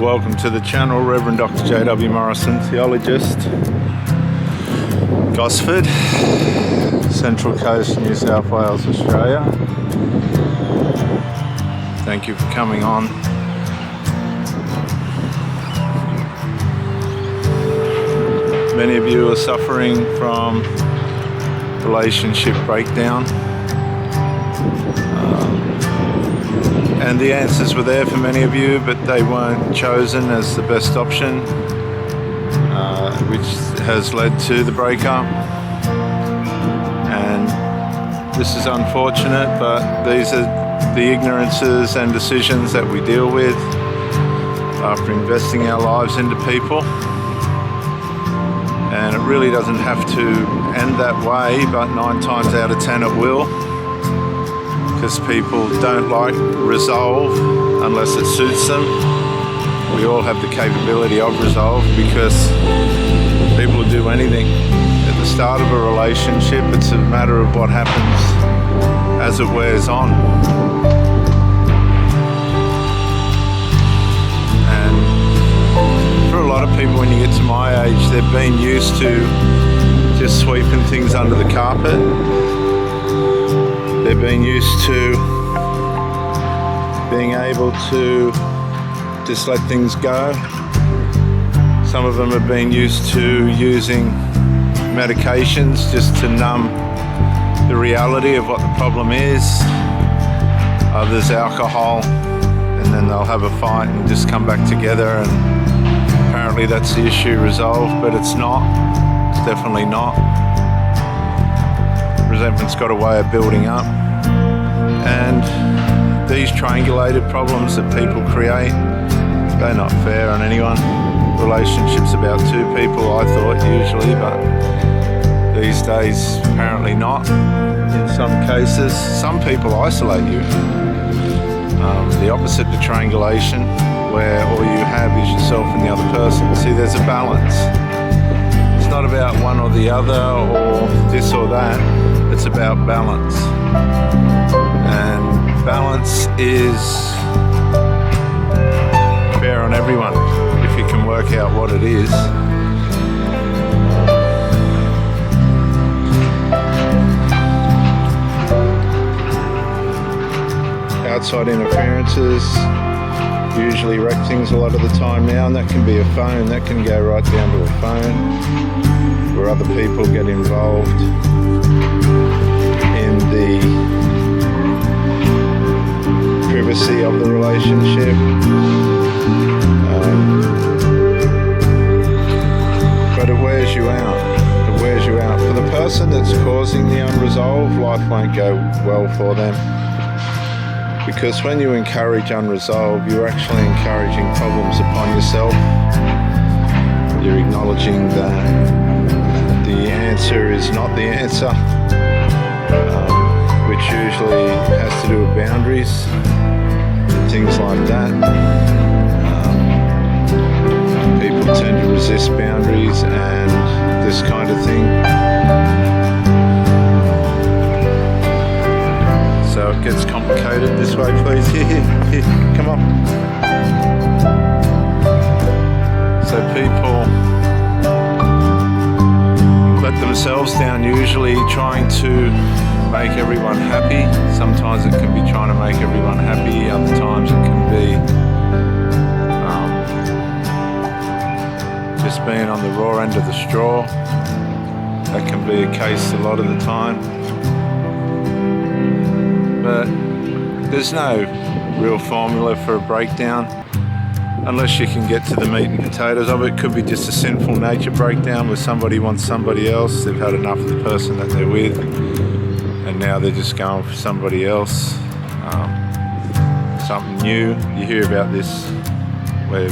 Welcome to the channel, Reverend Dr. J.W. Morrison, theologist, Gosford, Central Coast, New South Wales, Australia. Thank you for coming on. Many of you are suffering from relationship breakdown. And the answers were there for many of you, but they weren't chosen as the best option, which has led to the breakup. And this is unfortunate, but these are the ignorances and decisions that we deal with after investing our lives into people. And it really doesn't have to end that way, but 9 times out of 10 it will. Because people don't like resolve unless it suits them. We all have the capability of resolve because people will do anything. At the start of a relationship, it's a matter of what happens as it wears on. And for a lot of people, when you get to my age, they've been used to just sweeping things under the carpet. They've been used to being able to just let things go. Some of them have been used to using medications just to numb the reality of what the problem is. Others alcohol, and then they'll have a fight and just come back together, and apparently that's the issue resolved, but it's not. It's definitely not. Resentment's got a way of building up, and these triangulated problems that people create, they're not fair on anyone. Relationships about 2 people, I thought, usually, but these days apparently not. In some cases, some people isolate you. The opposite to triangulation, where all you have is yourself and the other person. See, there's a balance. It's not about one or the other or this or that. It's about balance, and balance is fair on everyone if you can work out what it is. Outside interferences usually wreck things a lot of the time now, and that can be a phone, that can go right down to a phone, where other people get involved in the privacy of the relationship. But it wears you out. It wears you out. For the person that's causing the unresolved, life won't go well for them. Because when you encourage unresolved, you're actually encouraging problems upon yourself. You're acknowledging that the answer is not the answer, which usually has to do with boundaries, things like that. People tend to resist boundaries and this kind of thing. So it gets complicated this way, please. Here, come on. So people let themselves down, usually trying to make everyone happy. Sometimes it can be trying to make everyone happy, other times it can be just being on the raw end of the straw. That can be a case a lot of the time. But there's no real formula for a breakdown unless you can get to the meat and potatoes of it. It could be just a sinful nature breakdown where somebody wants somebody else. They've had enough of the person that they're with, and now they're just going for somebody else. Something new. You hear about this where,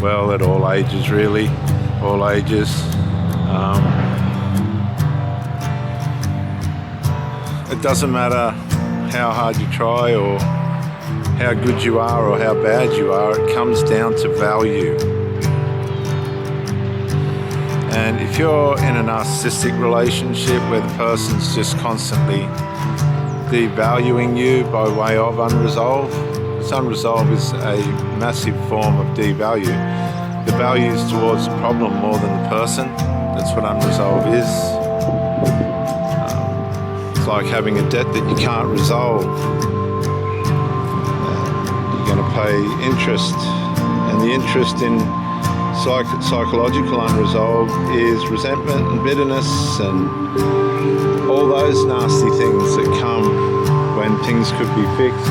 well, at all ages really, all ages. It doesn't matter how hard you try or how good you are or how bad you are, it comes down to value. And if you're in a narcissistic relationship where the person's just constantly devaluing you by way of unresolved, Because unresolved is a massive form of devalue. The value is towards the problem more than the person. That's what unresolved is. It's like having a debt that you can't resolve. You're going to pay interest, and the interest in psychological unresolved is resentment and bitterness and all those nasty things that come when things could be fixed.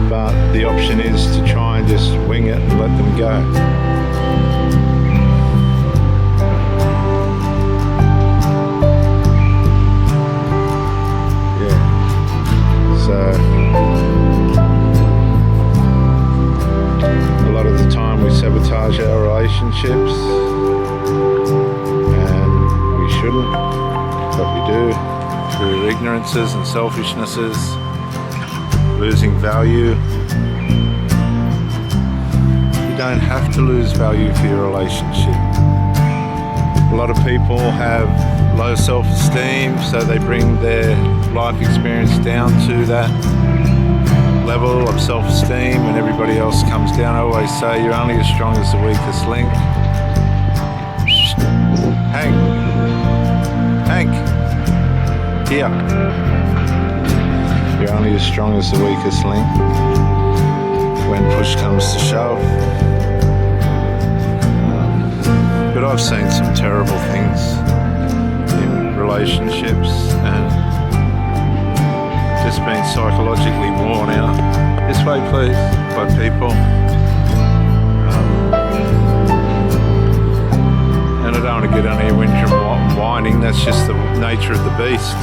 But the option is to try and just wing it and let them go. Sabotage our relationships, and we shouldn't, but we do, through ignorances and selfishnesses, losing value. You don't have to lose value for your relationship. A lot of people have low self-esteem, so they bring their life experience down to that level of self-esteem, and everybody else comes down. I always say you're only as strong as the weakest link. Hank, here. You're only as strong as the weakest link when push comes to shove. But I've seen some terrible things in relationships and just been psychologically worn out. This way, please, by people. And I don't want to get on here whinging and whining. That's just the nature of the beast.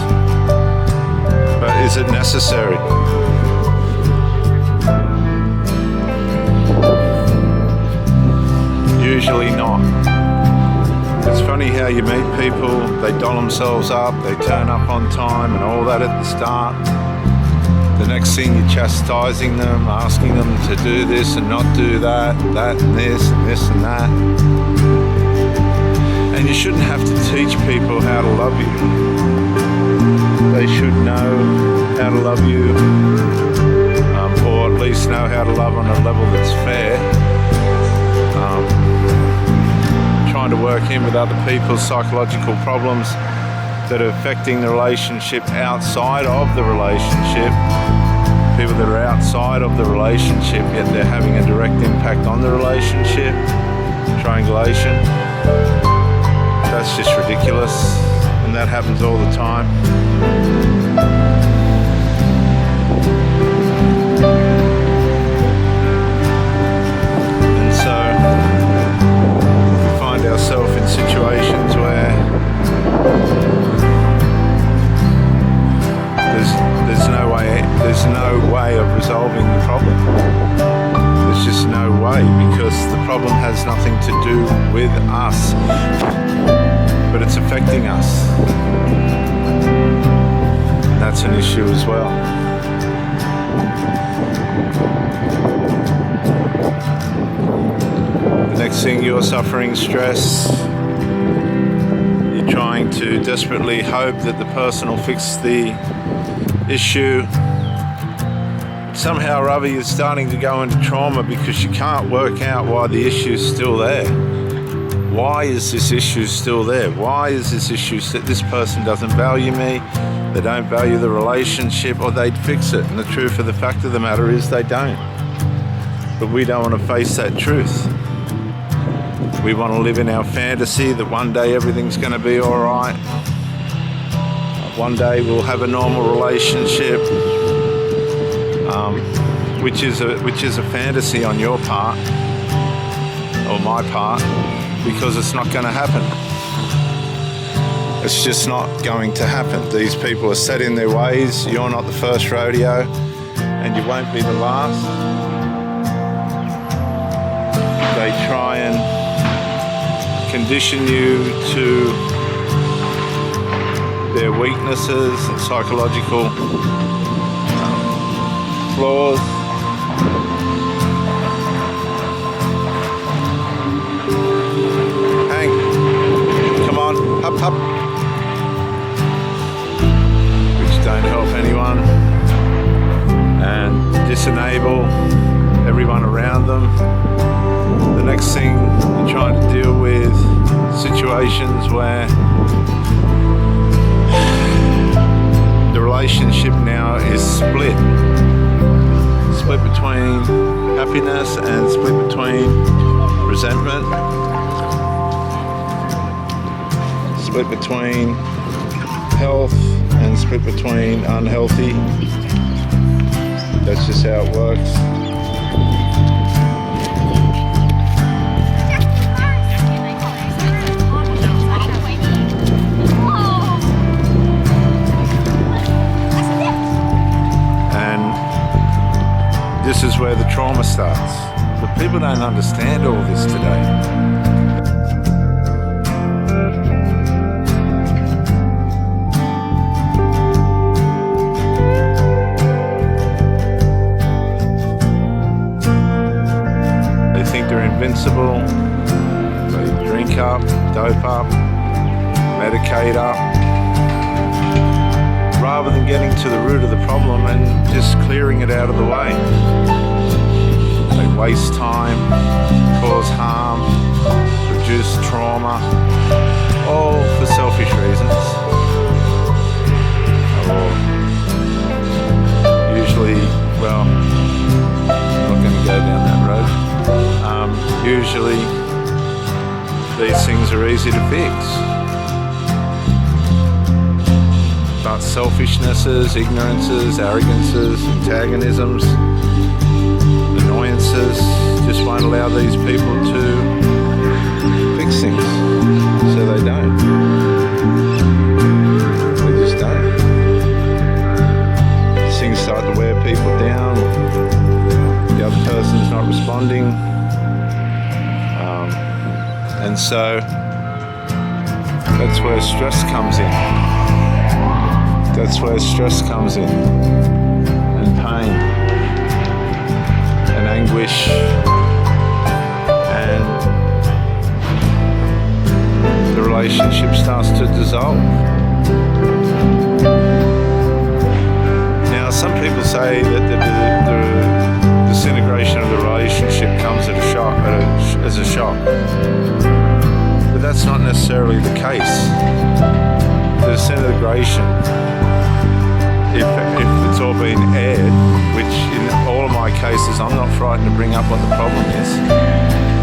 But is it necessary? Usually not. It's funny how you meet people, they doll themselves up, they turn up on time and all that at the start. The next thing you're chastising them, asking them to do this and not do that and this and this and that. And you shouldn't have to teach people how to love you. They should know how to love you, or at least know how to love on a level that's fair. Trying to work in with other people's psychological problems that are affecting the relationship outside of the relationship. People that are outside of the relationship, yet they're having a direct impact on the relationship. Triangulation. That's just ridiculous, and that happens all the time. And so we find ourselves in situations where there's no way of resolving the problem. There's just no way, because the problem has nothing to do with us, but it's affecting us. And that's an issue as well. The next thing, you're suffering stress. You're trying to desperately hope that the person will fix the issue. Somehow or other you're starting to go into trauma because you can't work out why the issue's still there. Why is this issue still there? Why is this issue that this person doesn't value me, they don't value the relationship, or they'd fix it? And the truth of the fact of the matter is they don't. But we don't want to face that truth. We want to live in our fantasy that one day everything's going to be all right. One day we'll have a normal relationship, which is a fantasy on your part or my part, because it's not going to happen. It's just not going to happen. These people are set in their ways. You're not the first rodeo, and you won't be the last. They try and condition you to their weaknesses and psychological flaws. Hank, come on, up. Which don't help anyone. And disable situations where the relationship now is split between happiness and split between resentment, split between health and split between unhealthy. That's just how it works. This is where the trauma starts. But people don't understand all this today. They think they're invincible. They drink up, dope up, medicate up, rather than getting to the root of the problem and just clearing it out of the way. They waste time, cause harm, produce trauma, all for selfish reasons. Or usually, well, I'm not going to go down that road. Usually these things are easy to fix. But selfishnesses, ignorances, arrogances, antagonisms, annoyances just won't allow these people to fix things. So they don't. They just don't. Things start to wear people down. The other person's not responding. And so that's where stress comes in. That's where stress comes in, and pain, and anguish, and the relationship starts to dissolve. Now, some people say that the disintegration of the relationship comes as a shock, but that's not necessarily the case. The disintegration, if it's all been aired, which in all of my cases I'm not frightened to bring up what the problem is,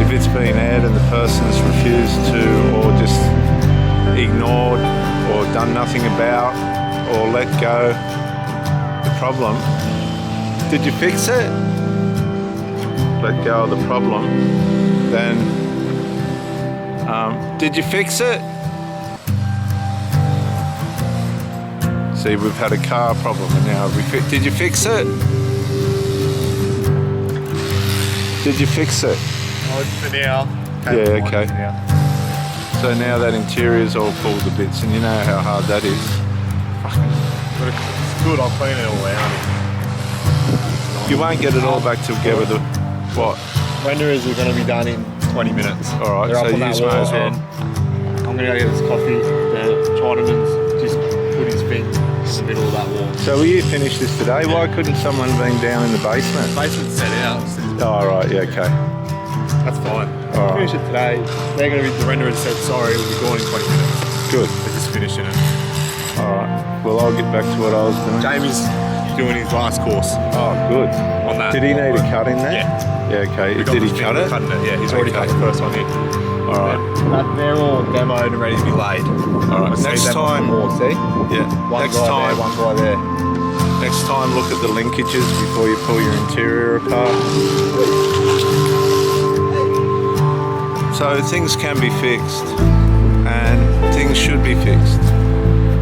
if it's been aired and the person's refused to, or just ignored, or done nothing about, or let go the problem, did you fix it? Let go of the problem, then did you fix it? See, we've had a car problem and now did you fix it? Did you fix it? Oh, for now. Yeah, okay. So now that interior's all pulled to bits and you know how hard that is. But it's good, I'll clean it all out. You won't get it all back together. What? Renderers are going to be done in 20 minutes. Alright, so you may as well. I'm going to go get this coffee. The Chinaman's just put his feet in the middle of that wall. So will you finish this today? Yeah. Why couldn't someone been down in the basement? The basement's set out. Oh, right, yeah, okay. That's fine. All Finish it today. They're going to be, the renderer said, sorry, we'll be gone in 20 minutes. Good. They're just finishing it. Alright, well I'll get back to what I was doing. Jamie's doing his last course. Oh, good. On that. Did he need a cut in there? Yeah. Yeah, okay. Did he cut it? Cutting it, yeah. He's already cut the first one in. Alright. They're all demoed and ready to be laid. Alright, next time. See? Yeah. One next guy time. there, one guy there. Next time, look at the linkages before you pull your interior apart. So things can be fixed, and things should be fixed.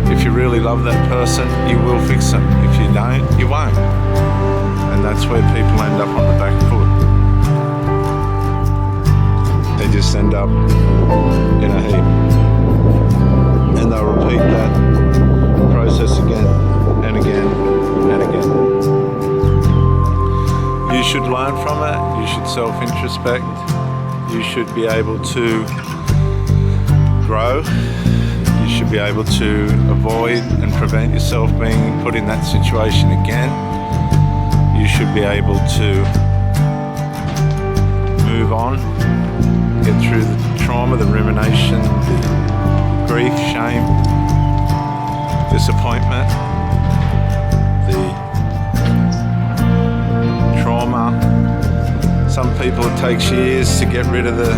If you really love that person, you will fix them. If you don't, you won't. And that's where people end up on the back foot. They just end up in a heap. And they'll repeat that process again and again and again. You should learn from it. You should self-introspect. You should be able to grow. You should be able to avoid and prevent yourself being put in that situation again. You should be able to move on, get through the trauma, the rumination, the grief, shame, disappointment, the trauma. Some people it takes years to get rid of the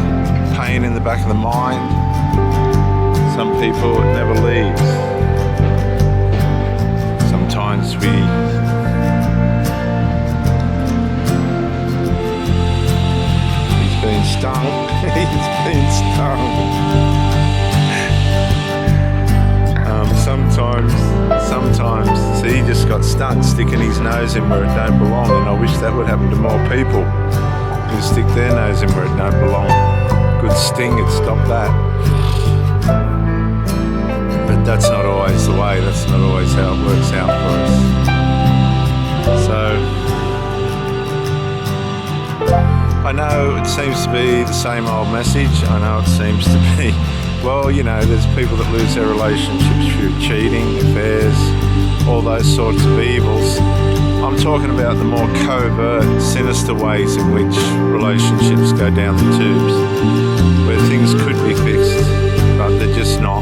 pain in the back of the mind. Some people it never leaves. Sometimes he's been stung. He's been stung. Sometimes he just got stung, sticking his nose in where it don't belong, and I wish that would happen to more people. You stick their nose in where it don't belong. Good sting would stop that. But that's not always the way. That's not always how it works out for us. So I know it seems to be the same old message. I know it seems to be, well, you know, there's people that lose their relationships through cheating, affairs, all those sorts of evils. I'm talking about the more covert, sinister ways in which relationships go down the tubes, where things could be fixed, but they're just not.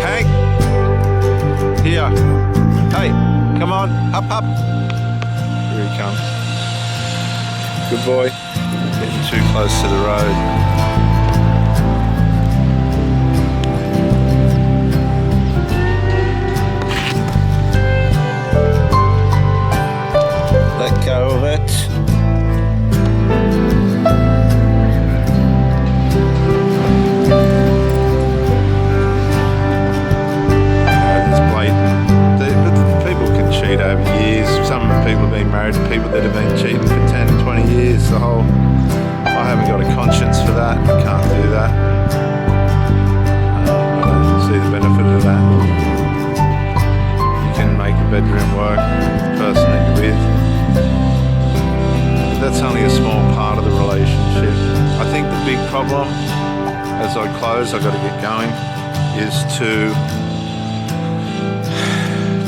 Hank! Here. Hey, come on, up. Here he comes. Good boy. Getting too close to the road. Let go of it. It's blatant. People can cheat over years. Some people have been married to people that have been cheating for 10, 20 years. I haven't got a conscience for that. I can't do that. I don't see the benefit of that. You can make a bedroom work, the person that you're with. That's only a small part of the relationship. I think the big problem, as I close, I've got to get going, is to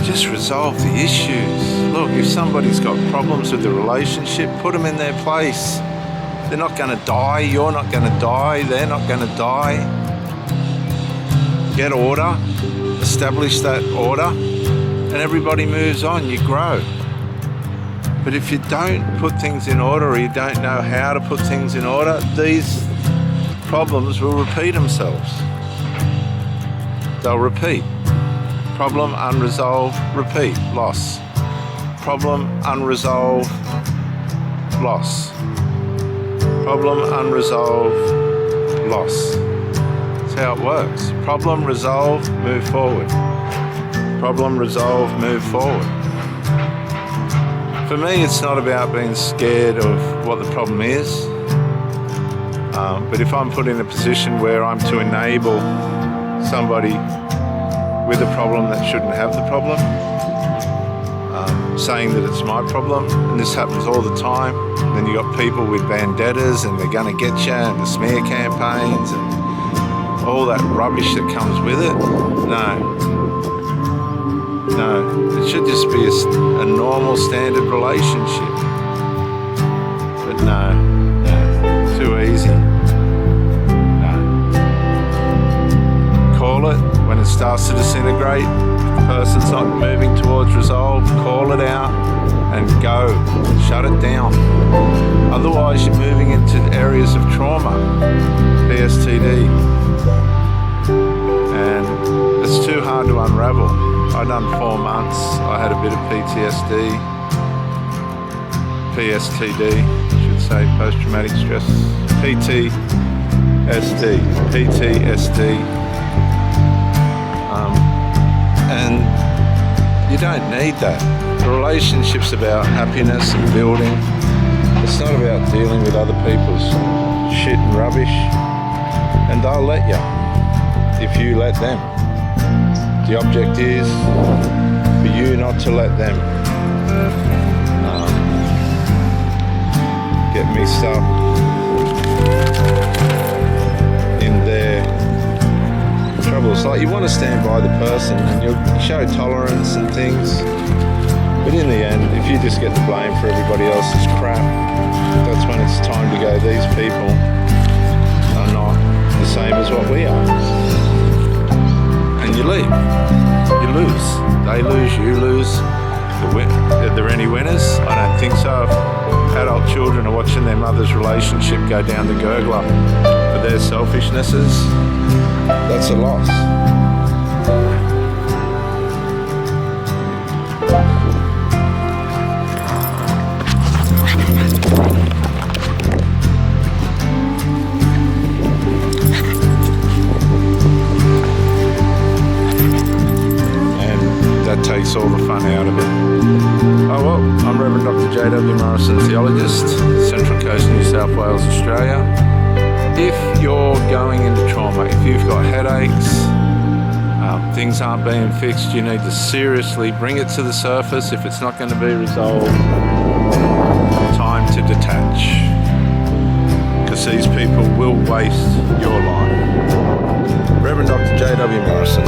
just resolve the issues. Look, if somebody's got problems with the relationship, put them in their place. They're not going to die, you're not going to die, they're not going to die. Get order, establish that order, and everybody moves on, you grow. But if you don't put things in order, or you don't know how to put things in order, these problems will repeat themselves. They'll repeat. Problem unresolved, repeat, loss. Problem unresolved, loss. Problem unresolved, loss. That's how it works. Problem resolved, move forward. Problem resolved, move forward. For me, it's not about being scared of what the problem is, but if I'm put in a position where I'm to enable somebody with a problem that shouldn't have the problem, saying that it's my problem, and this happens all the time, and then you got people with vendettas and they're going to get you, and the smear campaigns and all that rubbish that comes with it. No, it should just be a normal standard relationship. But no, too easy. No. Call it when it starts to disintegrate. If the person's not moving towards resolve, call it out and go. Shut it down. Otherwise you're moving into areas of trauma, PSTD. And it's too hard to unravel. I'd done 4 months. I had a bit of PTSD, PSTD, I should say, post-traumatic stress, PTSD. And you don't need that. The relationship's about happiness and building. It's not about dealing with other people's shit and rubbish. And they'll let you, if you let them. The object is for you not to let them get mixed up in their troubles. Like, you want to stand by the person and you'll show tolerance and things, but in the end, if you just get the blame for everybody else's crap, that's when it's time to go. These people are not leave. You lose. They lose, you lose. Are there any winners? I don't think so. If adult children are watching their mother's relationship go down the gurgler for their selfishnesses, that's a loss. That takes all the fun out of it. Oh well, I'm Reverend Dr. J.W. Morrison, theologist, Central Coast, New South Wales, Australia. If you're going into trauma, if you've got headaches, things aren't being fixed, you need to seriously bring it to the surface. If it's not going to be resolved, time to detach. Because these people will waste your life. Reverend Dr. J.W. Morrison.